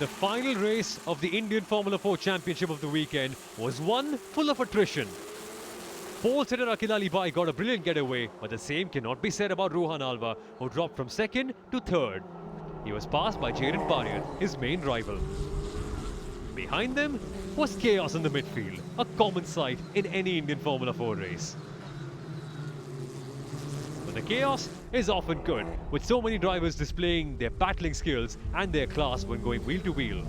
The final race of the Indian Formula 4 Championship of the weekend was one full of attrition. Pole sitter Aqil Alibhai got a brilliant getaway, but the same cannot be said about Ruhaan Alva, who dropped from second to third. He was passed by Jaden, his main rival. Behind them was chaos in the midfield, a common sight in any Indian Formula 4 race. But the chaos is often good, with so many drivers displaying their battling skills and their class when going wheel to wheel.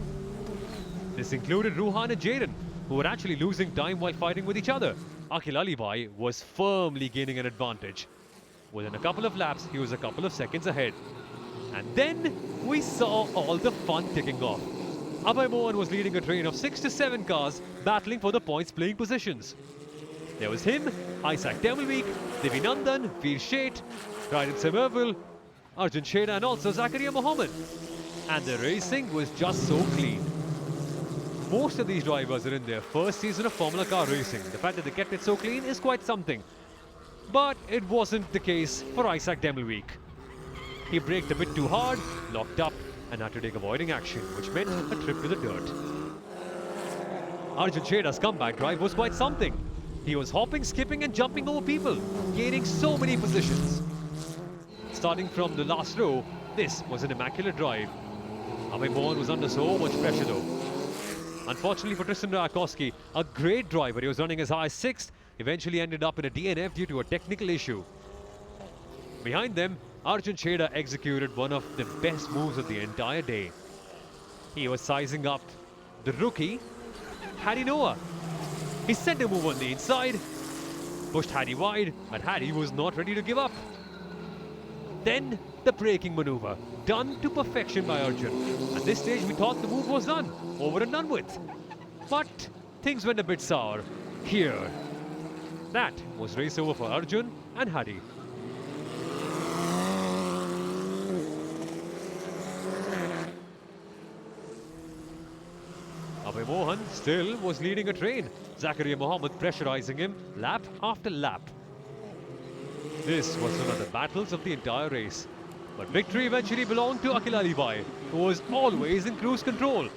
This included Ruhaan and Jaden, who were actually losing time while fighting with each other. Aqil Alibhai was firmly gaining an advantage. Within a couple of laps, he was a couple of seconds ahead. And then we saw all the fun kicking off. Hady Noah was leading a train of 6 to 7 cars battling for the points playing positions. There was him, Isaac Demelweek, Devinandan, Veer Sheth, Trident Somerville, Arjun Chheda and also Zakaria Mohammed. And the racing was just so clean. Most of these drivers are in their first season of Formula Car racing. The fact that they kept it so clean is quite something. But it wasn't the case for Isaac Demelweek. He braked a bit too hard, locked up, and had to take avoiding action, which meant a trip to the dirt. Arjun Chheda's comeback drive was quite something. He was hopping, skipping and jumping over people, gaining so many positions. Starting from the last row, this was an immaculate drive. Hady Noah was under so much pressure though. Unfortunately for Tristan Rakowski, a great driver, he was running as high as 6th, eventually ended up in a DNF due to a technical issue. Behind them, Arjun Chheda executed one of the best moves of the entire day. He was sizing up the rookie, Hady Noah. He sent a move on the inside, pushed Hady wide, but Hady was not ready to give up. Then the braking maneuver, done to perfection by Arjun. At this stage we thought the move was done, over and done with. But things went a bit sour here. That was race over for Arjun and Hady. Hady Noah still was leading a train. Zakaria Mohammed pressurizing him lap after lap. This was one of the battles of the entire race. But victory eventually belonged to Aqil Alibhai, who was always in cruise control.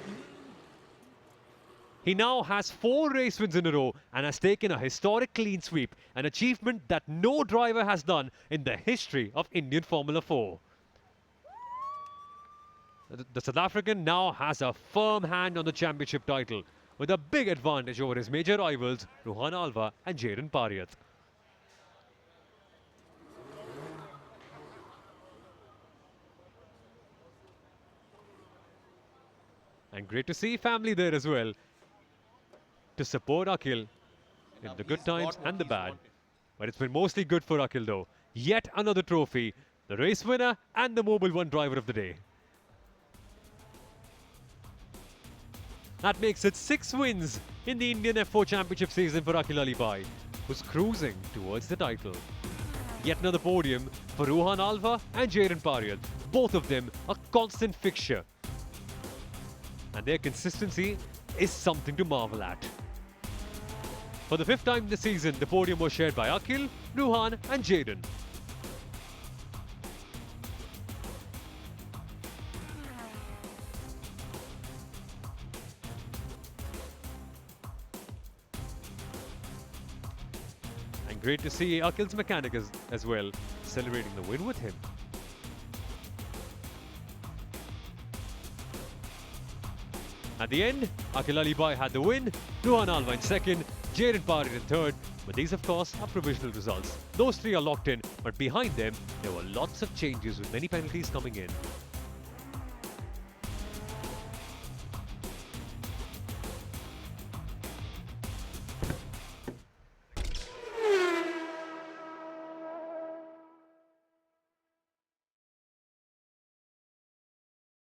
He now has 4 race wins in a row and has taken a historic clean sweep, an achievement that no driver has done in the history of Indian Formula 4. The South African now has a firm hand on the championship title, with a big advantage over his major rivals Ruhaan Alva and Jaden Pariat. And great to see family there as well to support Aqil in the good times and the bad. But it's been mostly good for Aqil though. Yet another trophy, the race winner and the Mobile One driver of the day. That makes it 6 wins in the Indian F4 Championship season for Aqil Alibhai, who's cruising towards the title. Yet another podium for Ruhaan Alva and Jaden Pariat, both of them a constant fixture. And their consistency is something to marvel at. For the 5th time this season, the podium was shared by Aqil, Ruhaan and Jaden. And great to see Aqil's mechanic as well, celebrating the win with him. At the end, Aqil Alibhai had the win, Ruhaan Alva in 2nd, Jaden Pariat in 3rd, but these of course are provisional results. Those 3 are locked in, but behind them, there were lots of changes with many penalties coming in.